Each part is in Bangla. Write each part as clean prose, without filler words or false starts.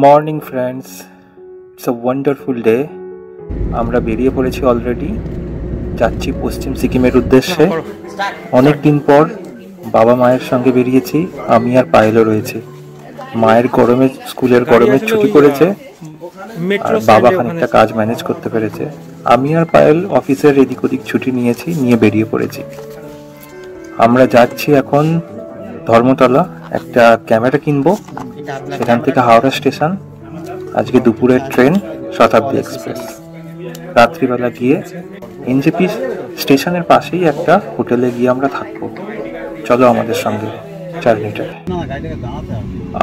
Morning friends, it's a wonderful day. আমরা বেরিয়ে পড়েছি অলরেডি, যাচ্ছি পশ্চিম সিকিমের উদ্দেশ্যে। অনেক দিন পর বাবা মায়ের সঙ্গে বেরিয়েছি, আমি আর পায়েলও রয়েছে। মায়ের গরমে স্কুলের গরমে ছুটি করেছে, আর বাবা খানিকটা কাজ ম্যানেজ করতে পেরেছে। আমি আর পায়েল অফিসের এদিক ওদিক ছুটি নিয়ে বেরিয়ে পড়েছি। আমরা যাচ্ছি এখন ধর্মতলা, একটা ক্যামেরা কিনবো, সেখান থেকে হাওড়া স্টেশন। আজকে দুপুরের ট্রেন শতাব্দী এক্সপ্রেস। রাত্রিবেলা গিয়ে এনজেপি স্টেশনের পাশেই একটা হোটেলে গিয়ে আমরা থাকবো। চলো আমাদের সঙ্গে জার্নিটা।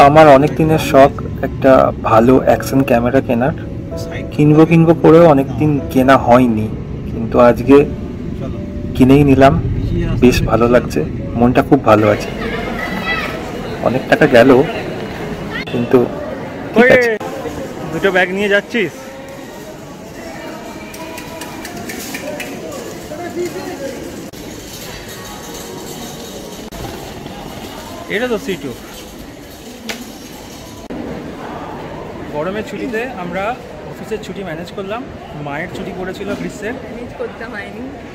আমার অনেক দিনের শখ একটা ভালো অ্যাকশন ক্যামেরা কেনার। কিনবো করেও অনেক দিন কেনা হয়নি, কিন্তু আজকে কিনেই নিলাম। বেশ ভালো লাগছে, মনটা খুব ভালো আছে। অনেক টাকা গেল, কিন্তু ঠিক আছে। দুটো ব্যাগ নিয়ে যাচ্ছিস? এটা তো সিটু। গরমের ছুটিতে আমরা অফিসের ছুটি ম্যানেজ করলাম। মায়ের ছুটি পড়েছিল গ্রীষ্মের,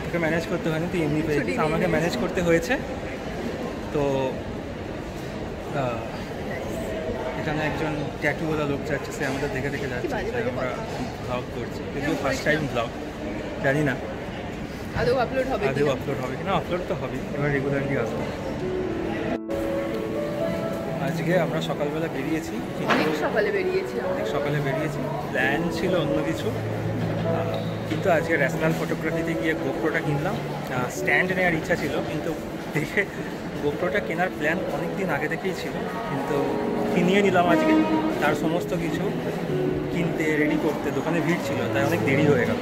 তোকে ম্যানেজ করতে হয়নি, তুই এমনি পেয়েছিস, আমাকে ম্যানেজ করতে হয়েছে। তো এখানে একজন ট্যাটুওয়ালা লোক যাচ্ছে, সে আমাদের দেখে যাচ্ছে। আমরা ব্লগ করছি, যদিও ফার্স্ট টাইম ব্লগ, জানি না আদৌ আপলোড হবে কিনা। আপলোড তো হবে, এবার রেগুলারলি আসবে। আজকে আমরা সকালবেলা বেরিয়েছি, অনেক সকালে বেরিয়েছি। প্ল্যান ছিল অন্য কিছু, কিন্তু আজকে ন্যাশনাল ফটোগ্রাফিতে গিয়ে গোপ্রোটা কিনলাম। স্ট্যান্ড নেওয়ার ইচ্ছা ছিল, কিন্তু দেখে গোপ্রোটা কেনার প্ল্যান অনেক দিন আগে থেকেই ছিল, কিন্তু কিনিয়ে নিলাম আজকে। তার সমস্ত কিছু কিনতে রেডি করতে দোকানে ভিড় ছিল, তাই অনেক দেরি হয়ে গেল।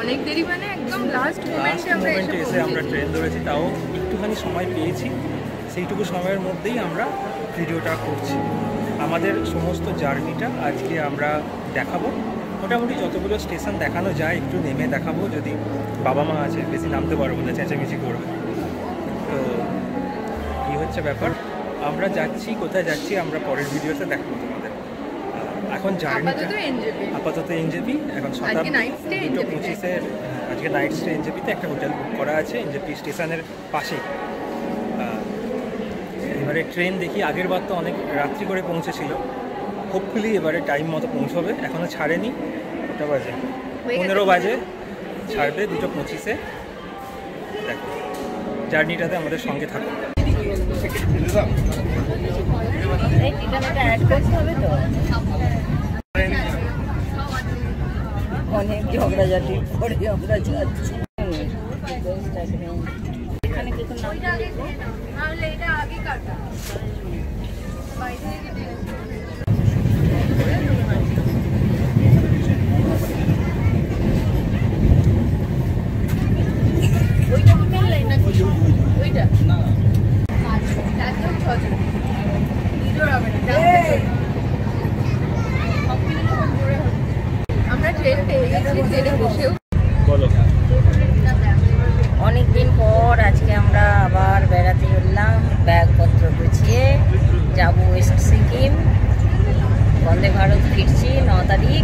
অনেক দেরি মানে একদম লাস্ট মোমেন্টে এসে আমরা ট্রেন ধরেছি, তাও একটুখানি সময় পেয়েছি। সেইটুকু সময়ের মধ্যেই আমরা ভিডিওটা করছি। আমাদের সমস্ত জার্নিটা আজকে আমরা দেখাবো। মোটামুটি যতগুলো স্টেশন দেখানো যায় একটু নেমে দেখাবো। যদি বাবা মা আছে, বেশি নামতে পারবো না, চেঁচামেচি করবে। তো এই হচ্ছে ব্যাপার। আমরা যাচ্ছি, কোথায় যাচ্ছি আমরা পরের ভিডিওতে দেখাবো তোমাদের। এখন জার্নিটা আপাতত এনজেপি। এখন শতাব্দী 2:25-এ আজকে নাইট স্টে এনজেপিতে। একটা হোটেল বুক করা আছে এনজেপি স্টেশনের পাশেই। এবারে ট্রেন দেখি, আগের বার তো অনেক রাত্রি করে পৌঁছেছিল, হোপফুলি এবারে টাইম মতো পৌঁছবে। এখনও ছাড়েনি, কটা বাজে? 15 বাজে, ছাড়বে 2:25-এ। দেখো, জার্নিটাতে আমাদের সঙ্গে থাকো। অনেক ঝগড়াঝাটি করে আমরা যাচ্ছি। এখানে দেখুন অনেকদিন পর আজকে আমরা আবার বেড়াতে এলাম। ব্যাগপত্র গুছিয়ে যাব ওয়েস্ট সিকিম। বন্দে ভারত ফিরছি 9 তারিখ।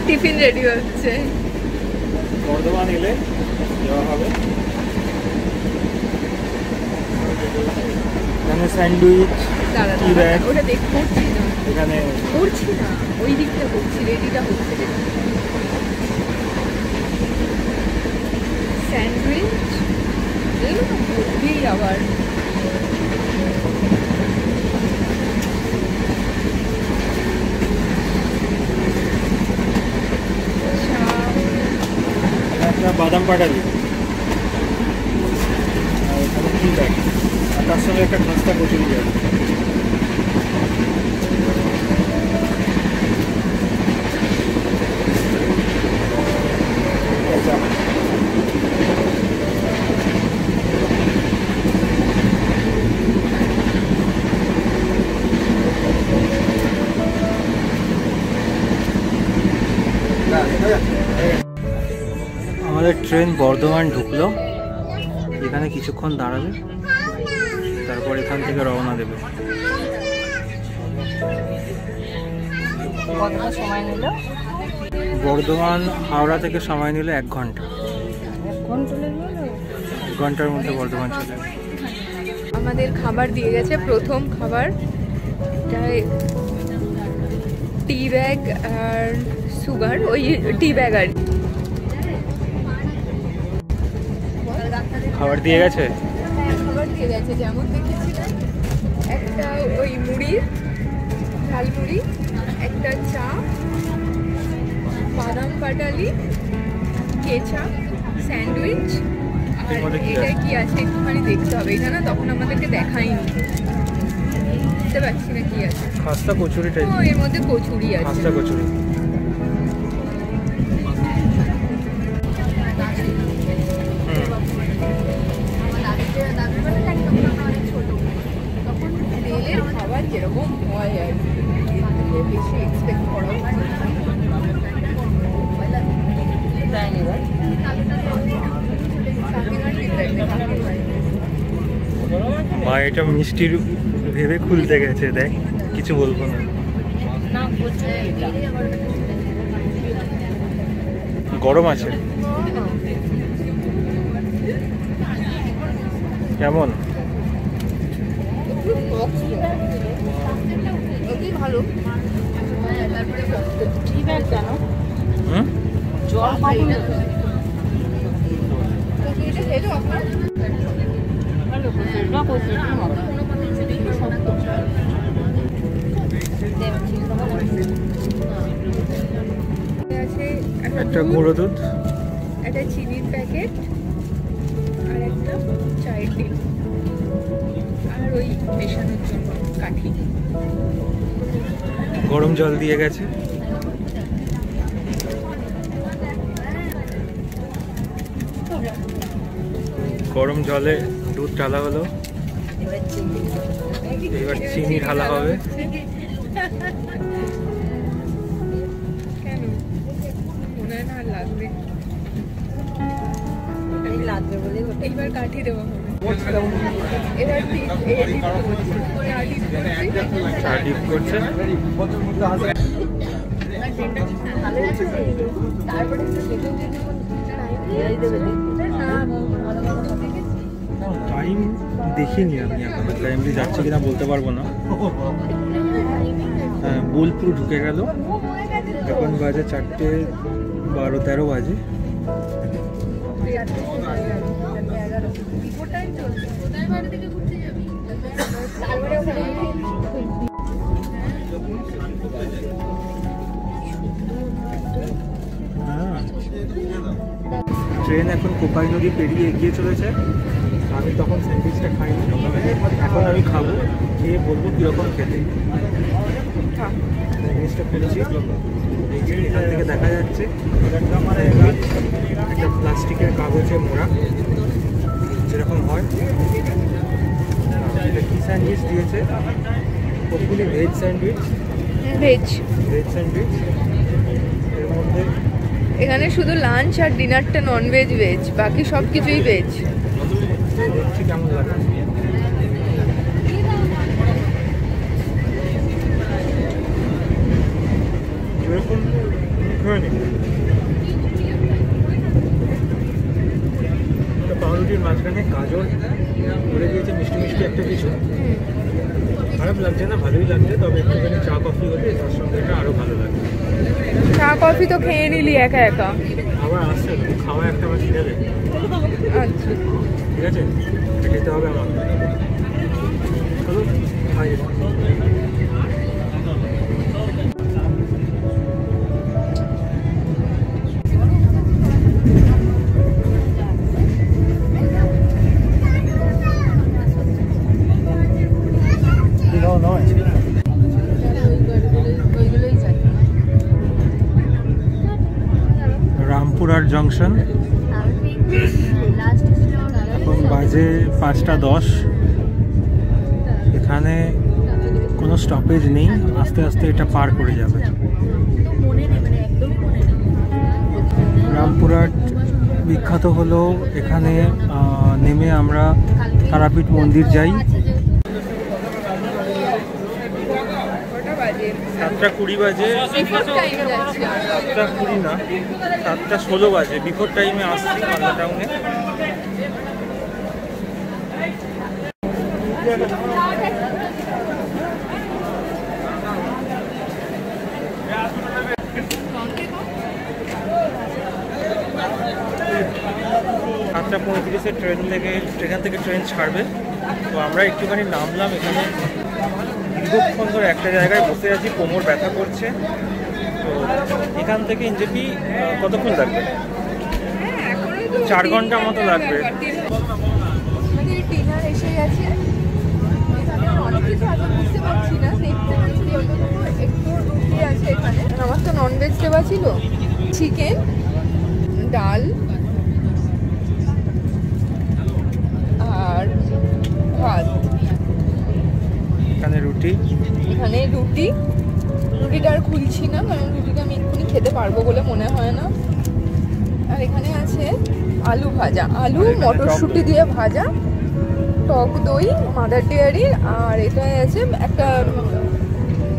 টিফিন রেডি হচ্ছে। বর্ধমান এলে দেওয়া হবে। এখানে স্যান্ডউইচ, টি ব্যাগ। ওটা করছি না, এখানে করছি না, ওই দিকটা করছি, রেডিটা হচ্ছে। স্যান্ডউইচ এগুলো তো করবেই আবার। বাদাম পাটালি, আর এখানে টি ব্যাগ, আর তার সঙ্গে একটা খাস্তা কচুরি ব্যাগ। আমাদের ট্রেন বর্ধমান ঢুকলো, এখানে কিছুক্ষণ দাঁড়াবে, তারপর এখান থেকে রওনা দেবে। কতটা সময় নিল? বর্ধমান হাওড়া থেকে সময় নিল 1 ঘন্টা। 1 ঘন্টার মধ্যে বর্ধমান চলে। আমাদের খাবার দিয়ে গেছে, প্রথম খাবার টি ব্যাগ আর সুগার, ওই টি ব্যাগ আর খাবার দিয়ে গেছে। খাবার দিয়ে গেছে যেমন দেখেছিলাম, একটা ওই মুড়ি, ঝালমুড়ি, একটা চা, বাদাম পাটালি, কেচাপ, স্যান্ডউইচ, আর এটা কি আছে একটুখানি দেখতে হবে, এটা না তখন আমাদেরকে দেখায়নি, বুঝতে পারছি না কি আছে। খাস্তা কচুরি টাইপ। ও, এর মধ্যে কচুরি আছে। খাস্তা কচুরি। রেলের খাবার যেরকম হয় আর কি, বেশি এক্সপেক্ট করা মা এটা মিষ্টির ভেবে খুলতে গেছে, দেখ কিছু বলবো না। গরম আছে কেমন? ভালো। ঠিক আছে কেন? হুম, জল পাবো না। একটা গুঁড়ো দুধ, একটা চিনির প্যাকেট, আর একটা চায়ের ডিম, আর ওই মেশানোর জন্য কাঠি। গরম জল দিয়ে গেছে। গরম জলে দুধ ঢালা হলো, এবার চিনি ঢালা হবে। কেন মনে হয় না আর লাগবে? লাগবে বলে এইবার কাঠি দেওয়া হবে। এবার চা ডিপ করছে। টাইম দেখিনি আমি এখন, টাইমলি যাচ্ছে কিনা বলতে পারবো না। হ্যাঁ, বোলপুর ঢুকে গেল, এখন বাজে 4:12-13 বাজে। হ্যাঁ, ট্রেন এখন কোপাই নদী পেরিয়ে এগিয়ে চলেছে। আমি তখন স্যান্ডউইচটা খাইনি, এখন আমি খাবো, খেয়ে বলবো কীরকম খেতে। স্যান্ডউইচটা খুলেছি, এখান থেকে দেখা যাচ্ছে একটা প্লাস্টিকের কাগজে মোড়া, যেরকম হয়। এটা কী স্যান্ডউইচ দিয়েছে? কতগুলি ভেজ স্যান্ডউইচ। ভেজ স্যান্ডউইচ, এর মধ্যে এখানে শুধু লাঞ্চ আর ডিনারটা নন ভেজ, ভেজ বাকি সব কিছুই ভেজ। দেখছি কেমন লাগে। এরকম হয়নি, পাউরুটির মাঝখানে গাজর করে দিয়েছে, মিষ্টি মিষ্টি একটা কিছু। খারাপ লাগছে না, ভালোই লাগছে, তবে একটুখানি চা কফি হলে তার সঙ্গে এটা আরও ভালো লাগে। চা কফি তো খেয়ে নিলি একা একা। আবার আসছে খাওয়া একটা আমার খিদে লেগে। আচ্ছা ঠিক আছে, খেতে হবে আমার। চলো খাই। রামপুরহাট জংশন, এখন বাজে 5:10। এখানে কোনো স্টপেজ নেই, আস্তে আস্তে এটা পার করে যাবে। রামপুরহাট বিখ্যাত হলো এখানে নেমে আমরা তারাপীঠ মন্দির যাই। 7:20 বাজে, 7:20 না 7:16 বাজে, বিফোর টাইমে আসছি মালদা টাউনে। আটটা 35-এর ট্রেন থেকে ট্রেন ছাড়বে। তো আমরা একটুখানি নামলাম এখানে, দীর্ঘক্ষণ ধরে একটা জায়গায় বসে আছি, কোমর ব্যথা করছে। তো এখান থেকে এনজেপি কতক্ষণ লাগবে? 4 ঘন্টা মতো লাগবে। আমাদের ডিনার এসে গেছে। এখানে অনেক কিছু আছে, বুঝতে পারছি না, দেখতে পাচ্ছি যতটুকু একটু রুটি আছে এখানে। আমার তো ননভেজ দেওয়া ছিল, চিকেন, ডাল আর ভাত। এখানে রুটিটা আর খুলছি না, কারণ রুটিটা আমি এক্ষুনি খেতে পারবো বলে মনে হয় না। আর এখানে আছে আলু ভাজা, আলু মটরশুঁটি দিয়ে ভাজা, টক দই মাদার ডেয়ারির, আর এটাই আছে একটা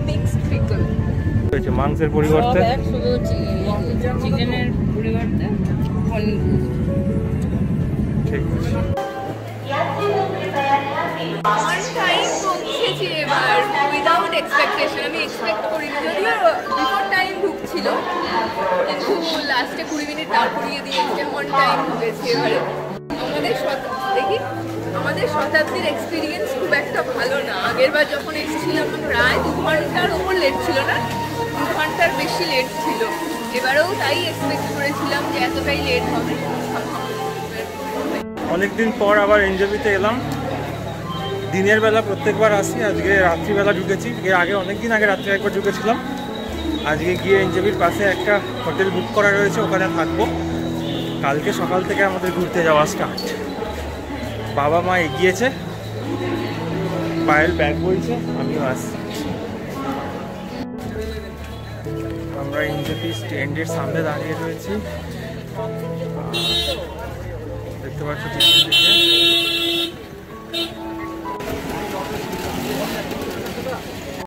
মিক্সড পিকল। মাংসের পরিবর্তে চিকেনের পরিবর্তে ঠিক আছে। আমার টাইম পৌঁছেছি এবার উইদাউট এক্সপেকটেশন। আমি এক্সপেক্ট করিনি, যদিও বিফোর টাইম ঢুকছিল, কিন্তু লাস্টে 20 মিনিট দাঁড় করিয়ে দিয়েছে, অন টাইম ঢুকেছি এবারে। আমাদের শতাব্দীর এক্সপিরিয়েন্স খুব একটা ভালো না। আগের বার যখন এসেছিলাম প্রায় 2 ঘন্টার ওপর লেট ছিল না, 2 ঘন্টার বেশি লেট ছিল। এবারেও তাই এক্সপেক্ট করেছিলাম যে এতটাই লেট হবে। অনেকদিন পর আবার এনজেপিতে এলাম। দিনের বেলা প্রত্যেকবার আসি, আজকে রাত্রিবেলা ঢুকেছি। এর আগে অনেকদিন আগে রাত্রে একবার ঢুকেছিলাম। আজকে গিয়ে এনজেপির পাশে একটা হোটেল বুক করা রয়েছে, ওখানে থাকবো। কালকে সকাল থেকে আমাদের ঘুরতে যাওয়া স্টার্ট। বাবা মা এগিয়েছে, পায়ের ব্যাগ বইছে, আমিও আসছি। আমরা এনজেপি স্ট্যান্ডের সামনে দাঁড়িয়ে রয়েছি, দেখতে পাচ্ছ পিছন দিকে।